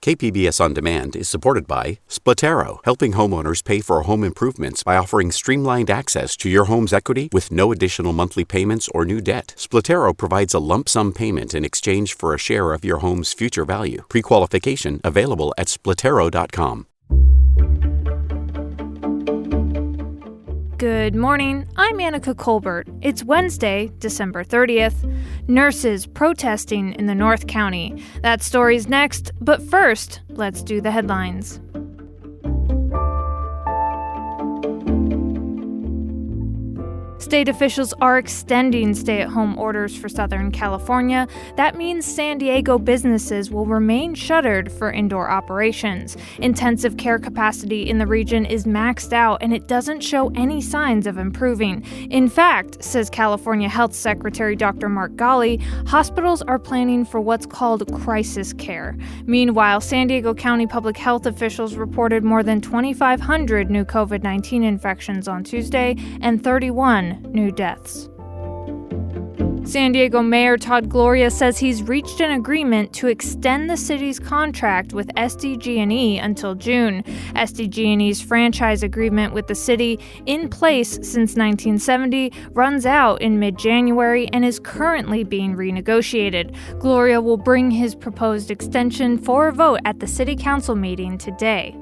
KPBS On Demand is supported by Splatero, helping homeowners pay for home improvements by offering streamlined access to your home's equity with no additional monthly payments or new debt. Splatero provides a lump sum payment in exchange for a share of your home's future value. Pre-qualification available at splatero.com. Good morning, I'm Annika Colbert. It's Wednesday, December 30th. Nurses protesting in the North County. That story's next, but first, let's do the headlines. State officials are extending stay-at-home orders for Southern California. That means San Diego businesses will remain shuttered for indoor operations. Intensive care capacity in the region is maxed out, and it doesn't show any signs of improving. In fact, says California Health Secretary Dr. Mark Ghaly, hospitals are planning for what's called crisis care. Meanwhile, San Diego County public health officials reported more than 2,500 new COVID-19 infections on Tuesday and 31 new deaths. San Diego Mayor Todd Gloria says he's reached an agreement to extend the city's contract with SDG&E until June. SDG&E's franchise agreement with the city, in place since 1970, runs out in mid-January and is currently being renegotiated. Gloria will bring his proposed extension for a vote at the city council meeting today.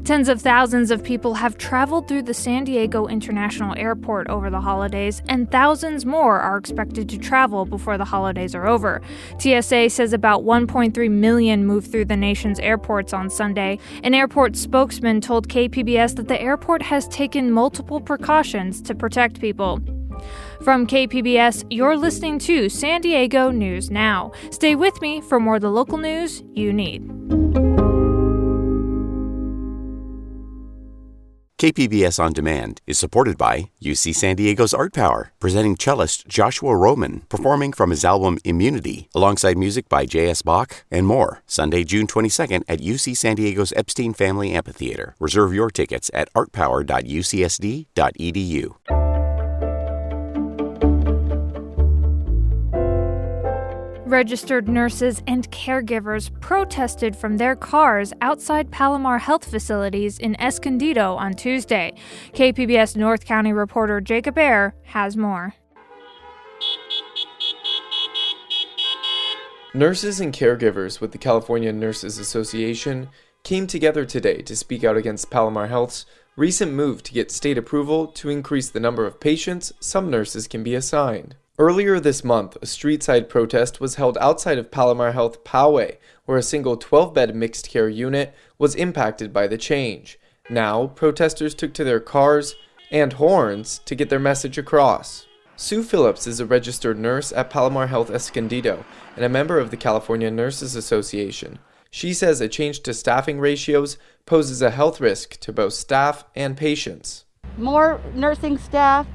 Tens of thousands of people have traveled through the San Diego International Airport over the holidays, and thousands more are expected to travel before the holidays are over. TSA says about 1.3 million moved through the nation's airports on Sunday. An airport spokesman told KPBS that the airport has taken multiple precautions to protect people. From KPBS, you're listening to San Diego News Now. Stay with me for more of the local news you need. KPBS On Demand is supported by UC San Diego's Art Power, presenting cellist Joshua Roman, performing from his album Immunity, alongside music by J.S. Bach and more. Sunday, June 22nd at UC San Diego's Epstein Family Amphitheater. Reserve your tickets at artpower.ucsd.edu. Registered nurses and caregivers protested from their cars outside Palomar Health facilities in Escondido on Tuesday. KPBS North County reporter Jacob Ayer has more. Nurses and caregivers with the California Nurses Association came together today to speak out against Palomar Health's recent move to get state approval to increase the number of patients some nurses can be assigned. Earlier this month, a street-side protest was held outside of Palomar Health Poway, where a single 12-bed mixed care unit was impacted by the change. Now, protesters took to their cars and horns to get their message across. Sue Phillips is a registered nurse at Palomar Health Escondido and a member of the California Nurses Association. She says a change to staffing ratios poses a health risk to both staff and patients. More nursing staff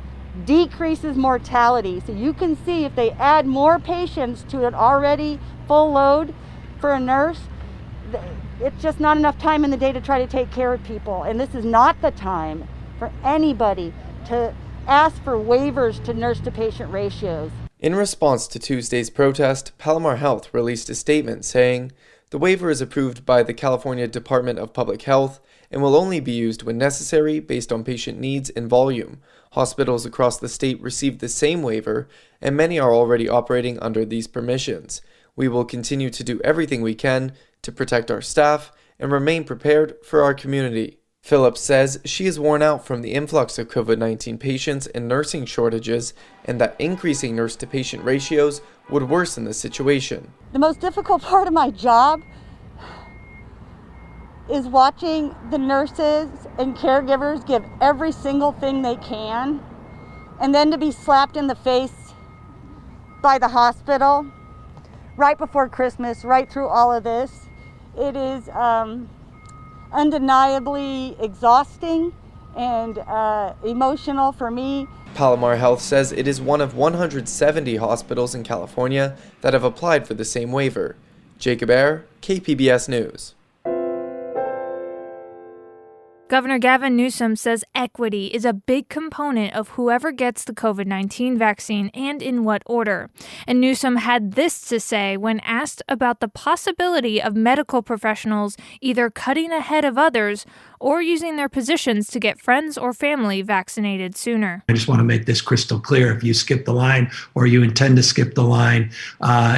decreases mortality. So you can see if they add more patients to an already full load for a nurse, it's just not enough time in the day to try to take care of people. And this is not the time for anybody to ask for waivers to nurse to patient ratios. In response to Tuesday's protest, Palomar Health released a statement saying, "The waiver is approved by the California Department of Public Health and will only be used when necessary based on patient needs and volume. Hospitals across the state received the same waiver, and many are already operating under these permissions. We will continue to do everything we can to protect our staff and remain prepared for our community." Phillips says she is worn out from the influx of COVID-19 patients and nursing shortages, and that increasing nurse-to-patient ratios would worsen the situation. The most difficult part of my job is watching the nurses and caregivers give every single thing they can, and then to be slapped in the face by the hospital right before Christmas, right through all of this. It is undeniably exhausting and emotional for me. Palomar Health says it is one of 170 hospitals in California that have applied for the same waiver. Jacob Ayer, KPBS News. Governor Gavin Newsom says equity is a big component of whoever gets the COVID-19 vaccine and in what order. And Newsom had this to say when asked about the possibility of medical professionals either cutting ahead of others or using their positions to get friends or family vaccinated sooner. I just want to make this crystal clear. If you skip the line or you intend to skip the line,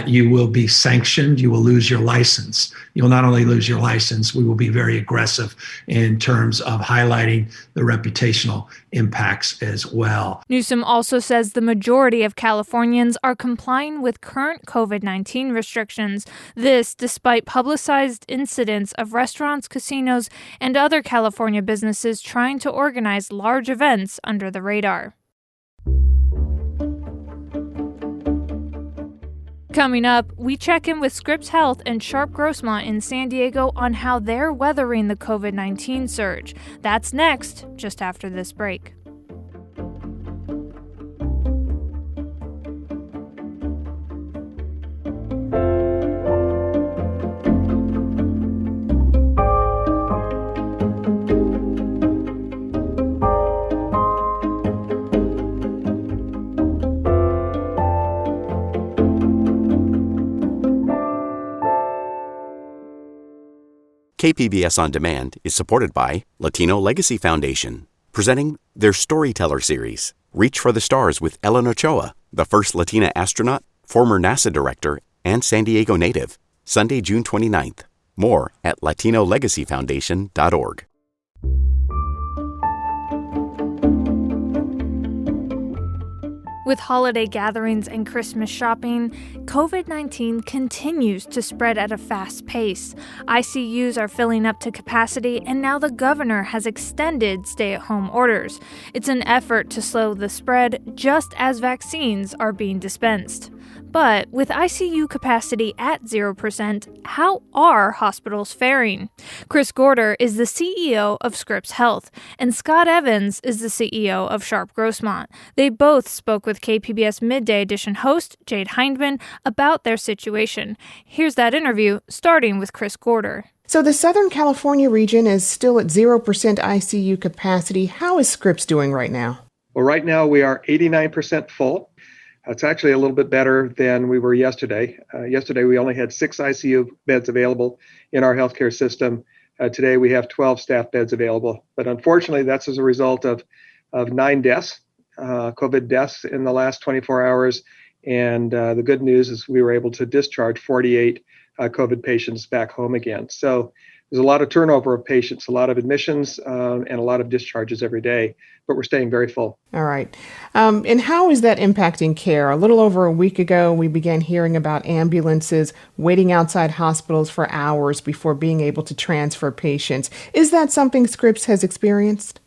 you will be sanctioned. You will lose your license. You'll not only lose your license, we will be very aggressive in terms of highlighting the reputational impacts as well. Newsom also says the majority of Californians are complying with current COVID-19 restrictions. This despite publicized incidents of restaurants, casinos, and other California businesses trying to organize large events under the radar. Coming up, we check in with Scripps Health and Sharp Grossmont in San Diego on how they're weathering the COVID-19 surge. That's next, just after this break. KPBS On Demand is supported by Latino Legacy Foundation, presenting their Storyteller series, Reach for the Stars with Ellen Ochoa, the first Latina astronaut, former NASA director, and San Diego native, Sunday, June 29th. More at latinolegacyfoundation.org. With holiday gatherings and Christmas shopping, COVID-19 continues to spread at a fast pace. ICUs are filling up to capacity, and now the governor has extended stay-at-home orders. It's an effort to slow the spread just as vaccines are being dispensed. But with ICU capacity at 0%, how are hospitals faring? Chris Gorder is the CEO of Scripps Health, and Scott Evans is the CEO of Sharp Grossmont. They both spoke with KPBS Midday Edition host Jade Hindman about their situation. Here's that interview, starting with Chris Gorder. So the Southern California region is still at 0% ICU capacity. How is Scripps doing right now? Well, right now we are 89% full. It's actually a little bit better than we were yesterday. Yesterday, we only had 6 ICU beds available in our healthcare system. Today, we have 12 staff beds available. But unfortunately, that's as a result of 9 deaths, COVID deaths in the last 24 hours. And the good news is we were able to discharge 48 COVID patients back home again. So there's a lot of turnover of patients, a lot of admissions, and a lot of discharges every day, but we're staying very full. All right. And how is that impacting care? A little over a week ago, we began hearing about ambulances waiting outside hospitals for hours before being able to transfer patients. Is that something Scripps has experienced?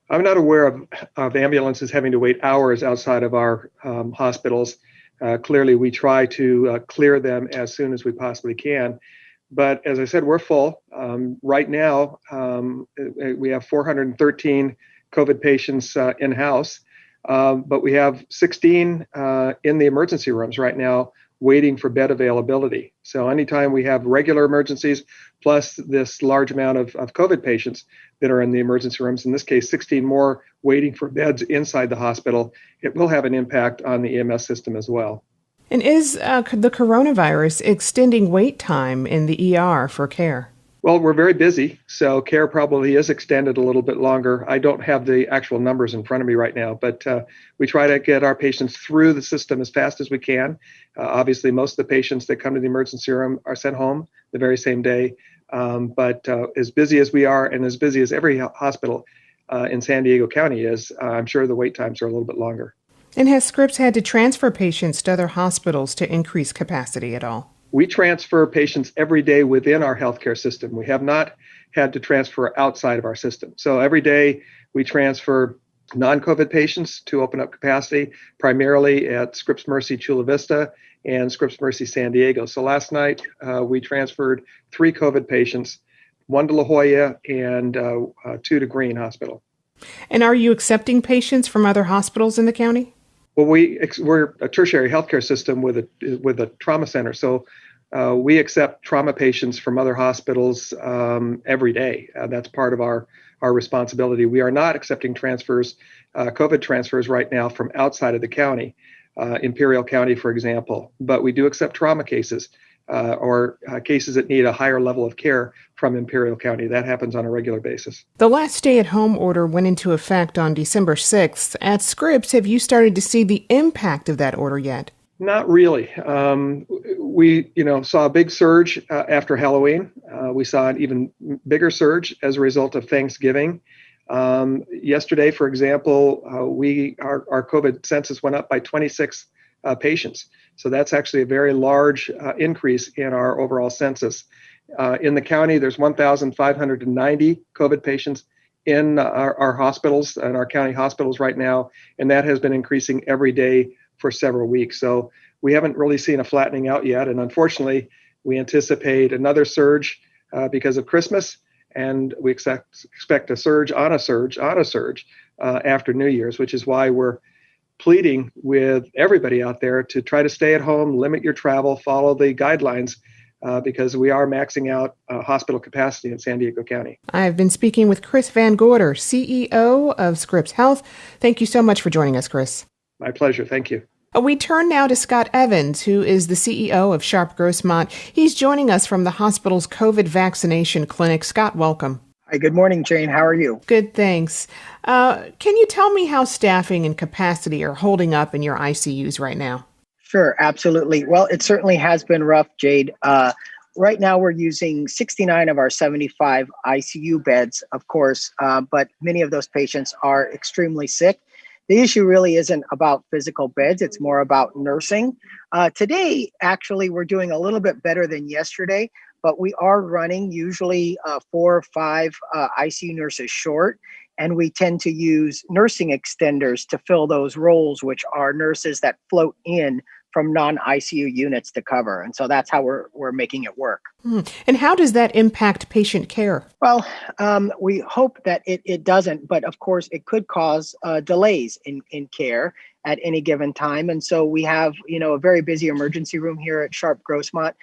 I'm not aware of ambulances having to wait hours outside of our hospitals. Clearly, we try to clear them as soon as we possibly can. But as I said, we're full. Right now, we have 413 COVID patients in-house, but we have 16 in the emergency rooms right now waiting for bed availability. So anytime we have regular emergencies, plus this large amount of COVID patients that are in the emergency rooms, in this case, 16 more waiting for beds inside the hospital, it will have an impact on the EMS system as well. And is the coronavirus extending wait time in the ER for care? Well, we're very busy, so care probably is extended a little bit longer. I don't have the actual numbers in front of me right now, but we try to get our patients through the system as fast as we can. Obviously, most of the patients that come to the emergency room are sent home the very same day. But as busy as we are, and as busy as every hospital in San Diego County is, I'm sure the wait times are a little bit longer. And has Scripps had to transfer patients to other hospitals to increase capacity at all? We transfer patients every day within our healthcare system. We have not had to transfer outside of our system. So every day we transfer non-COVID patients to open up capacity, primarily at Scripps Mercy Chula Vista and Scripps Mercy San Diego. So last night we transferred 3 COVID patients, 1 to La Jolla and 2 to Green Hospital. And are you accepting patients from other hospitals in the county? Well, we're a tertiary healthcare system with a trauma center. So We accept trauma patients from other hospitals every day. That's part of our responsibility. We are not accepting transfers, COVID transfers right now from outside of the county, Imperial County, for example. But we do accept trauma cases or cases that need a higher level of care from Imperial County. That happens on a regular basis. The last stay-at-home order went into effect on December 6th. At Scripps, have you started to see the impact of that order yet? Not really. We, saw a big surge after Halloween. We saw an even bigger surge as a result of Thanksgiving. Yesterday, for example, our COVID census went up by 26 patients. So that's actually a very large increase in our overall census. In the county, there's 1,590 COVID patients in our hospitals and our county hospitals right now, and that has been increasing every day for several weeks. So we haven't really seen a flattening out yet. And unfortunately, we anticipate another surge because of Christmas. And we expect a surge on a surge after New Year's, which is why we're pleading with everybody out there to try to stay at home, limit your travel, follow the guidelines, because we are maxing out hospital capacity in San Diego County. I've been speaking with Chris Van Gorder, CEO of Scripps Health. Thank you so much for joining us, Chris. My pleasure. Thank you. We turn now to Scott Evans, who is the CEO of Sharp Grossmont. He's joining us from the hospital's COVID vaccination clinic. Scott, welcome. Hi, good morning, Jane. How are you? Good, thanks. Can you tell me how staffing and capacity are holding up in your ICUs right now? Sure, absolutely. Well, it certainly has been rough, Jade. Right now, we're using 69 of our 75 ICU beds, of course, but many of those patients are extremely sick. The issue really isn't about physical beds. It's more about nursing. Today, actually, we're doing a little bit better than yesterday, but we are running usually 4 or 5 ICU nurses short, and we tend to use nursing extenders to fill those roles, which are nurses that float in from non-ICU units to cover. And so that's how we're making it work. And how does that impact patient care? Well, we hope that it doesn't, but of course it could cause delays in care at any given time. And so we have, a very busy emergency room here at Sharp Grossmont,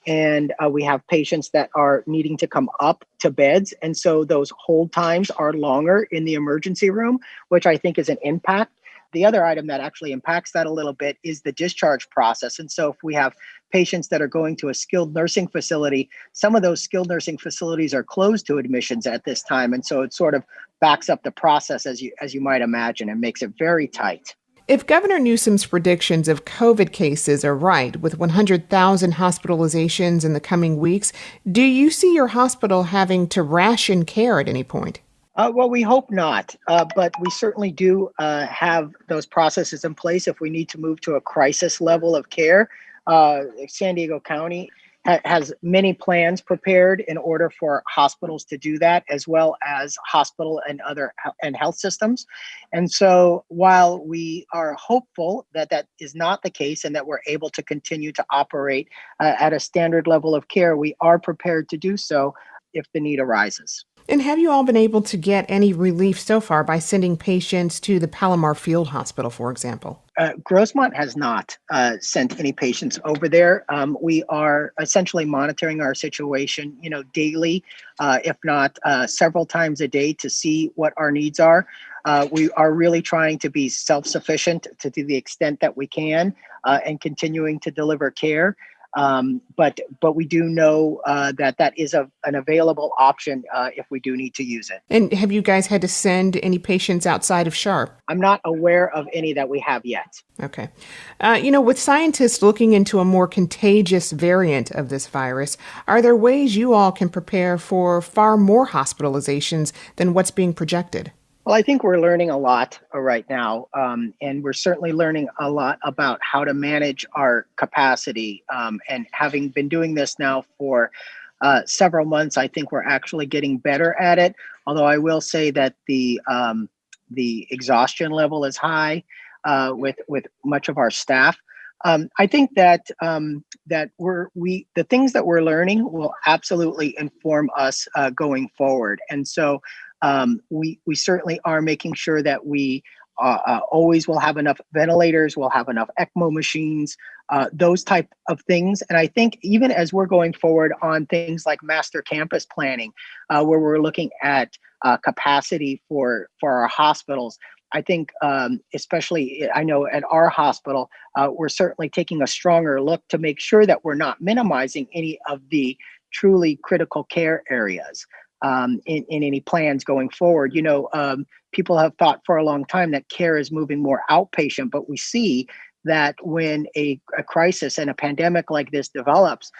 and we have patients that are needing to come up to beds. And so those hold times are longer in the emergency room, which I think is an impact. The other item that actually impacts that a little bit is the discharge process. And so if we have patients that are going to a skilled nursing facility, some of those skilled nursing facilities are closed to admissions at this time. And so it sort of backs up the process, as you might imagine, and makes it very tight. If Governor Newsom's predictions of COVID cases are right, with 100,000 hospitalizations in the coming weeks, do you see your hospital having to ration care at any point? Well, we hope not, but we certainly do have those processes in place if we need to move to a crisis level of care. San Diego County has many plans prepared in order for hospitals to do that, as well as hospital and health systems. And so while we are hopeful that that is not the case and that we're able to continue to operate at a standard level of care, we are prepared to do so if the need arises. And have you all been able to get any relief so far by sending patients to the Palomar Field Hospital, for example? Grossmont has not sent any patients over there. We are essentially monitoring our situation, daily, if not several times a day, to see what our needs are. We are really trying to be self-sufficient to the extent that we can, and continuing to deliver care. But we do know that is an available option if we do need to use it. And have you guys had to send any patients outside of Sharp? I'm not aware of any that we have yet. Okay. With scientists looking into a more contagious variant of this virus, are there ways you all can prepare for far more hospitalizations than what's being projected? Well, I think we're learning a lot right now, and we're certainly learning a lot about how to manage our capacity. And having been doing this now for several months, I think we're actually getting better at it. Although I will say that the exhaustion level is high with much of our staff. I think that the things that we're learning will absolutely inform us going forward, and so. We certainly are making sure that we always will have enough ventilators, we'll have enough ECMO machines, those type of things. And I think even as we're going forward on things like master campus planning, where we're looking at capacity for our hospitals, I think especially, I know at our hospital, we're certainly taking a stronger look to make sure that we're not minimizing any of the truly critical care areas in any plans going forward. People have thought for a long time that care is moving more outpatient, but we see that when a crisis and a pandemic like this develops,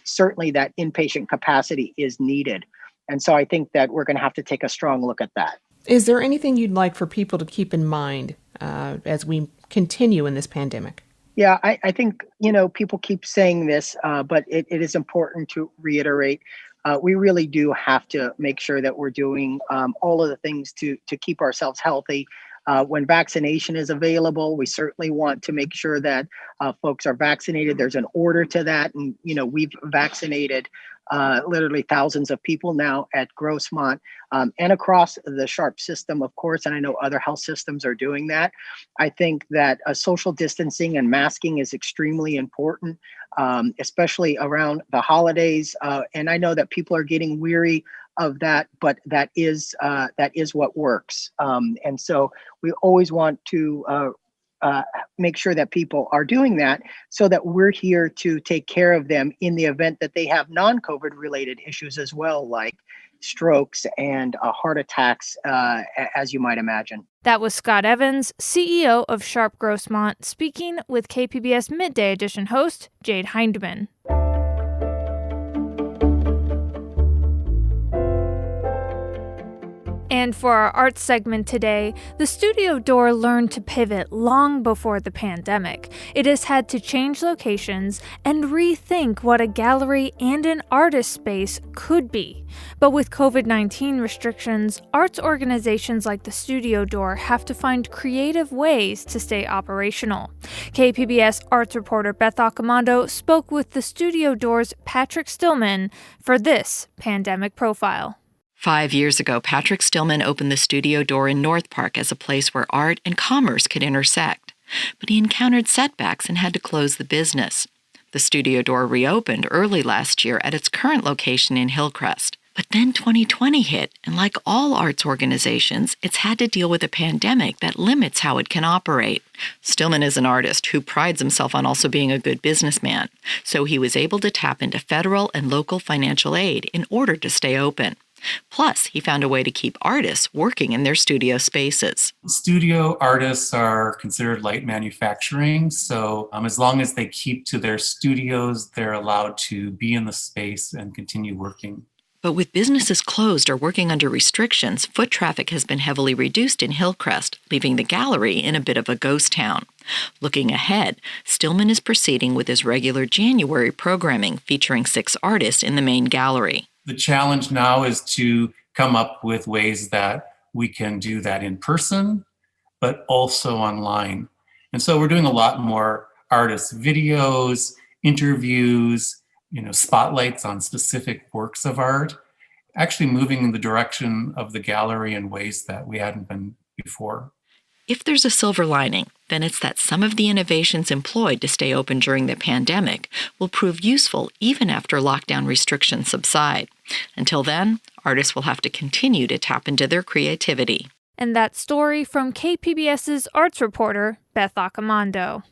certainly that inpatient capacity is needed. And so I think that we're going to have to take a strong look at that. Is there anything you'd like for people to keep in mind as we continue in this pandemic? Yeah, I think, people keep saying this, but it is important to reiterate. We really do have to make sure that we're doing all of the things to keep ourselves healthy. When vaccination is available, we certainly want to make sure that folks are vaccinated. There's an order to that. And, we've vaccinated literally thousands of people now at Grossmont and across the Sharp system, of course. And I know other health systems are doing that. I think that social distancing and masking is extremely important, especially around the holidays. And I know that people are getting weary of that, but that is what works. And so we always want to make sure that people are doing that so that we're here to take care of them in the event that they have non-COVID related issues as well, like strokes and heart attacks, as you might imagine. That was Scott Evans, CEO of Sharp Grossmont, speaking with KPBS Midday Edition host Jade Hindman. And for our arts segment today, the studio door learned to pivot long before the pandemic. It has had to change locations and rethink what a gallery and an artist space could be. But with COVID-19 restrictions, arts organizations like the studio door have to find creative ways to stay operational. KPBS arts reporter Beth Accomando spoke with the studio door's Patrick Stillman for this pandemic profile. 5 years ago, Patrick Stillman opened the studio door in North Park as a place where art and commerce could intersect. But he encountered setbacks and had to close the business. The studio door reopened early last year at its current location in Hillcrest. But then 2020 hit, and like all arts organizations, it's had to deal with a pandemic that limits how it can operate. Stillman is an artist who prides himself on also being a good businessman, so he was able to tap into federal and local financial aid in order to stay open. Plus, he found a way to keep artists working in their studio spaces. Studio artists are considered light manufacturing, so as long as they keep to their studios, they're allowed to be in the space and continue working. But with businesses closed or working under restrictions, foot traffic has been heavily reduced in Hillcrest, leaving the gallery in a bit of a ghost town. Looking ahead, Stillman is proceeding with his regular January programming featuring 6 artists in the main gallery. The challenge now is to come up with ways that we can do that in person, but also online. And so we're doing a lot more artist videos, interviews, spotlights on specific works of art, actually moving in the direction of the gallery in ways that we hadn't been before. If there's a silver lining, then it's that some of the innovations employed to stay open during the pandemic will prove useful even after lockdown restrictions subside. Until then, artists will have to continue to tap into their creativity. And that story from KPBS's arts reporter, Beth Accomando.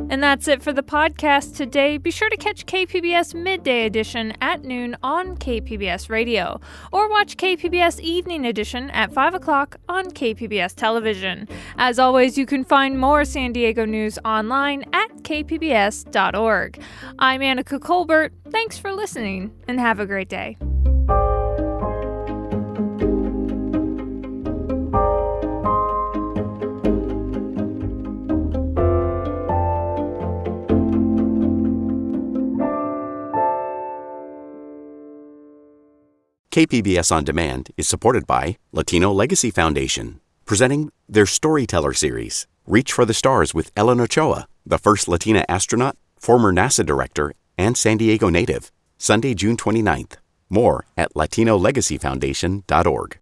And that's it for the podcast today. Be sure to catch KPBS Midday Edition at noon on KPBS Radio, or watch KPBS Evening Edition at 5 o'clock on KPBS Television. As always, you can find more San Diego news online at kpbs.org. I'm Annika Colbert. Thanks for listening, and have a great day. KPBS On Demand is supported by Latino Legacy Foundation, presenting their Storyteller series, Reach for the Stars with Ellen Ochoa, the first Latina astronaut, former NASA director, and San Diego native, Sunday, June 29th. More at latinolegacyfoundation.org.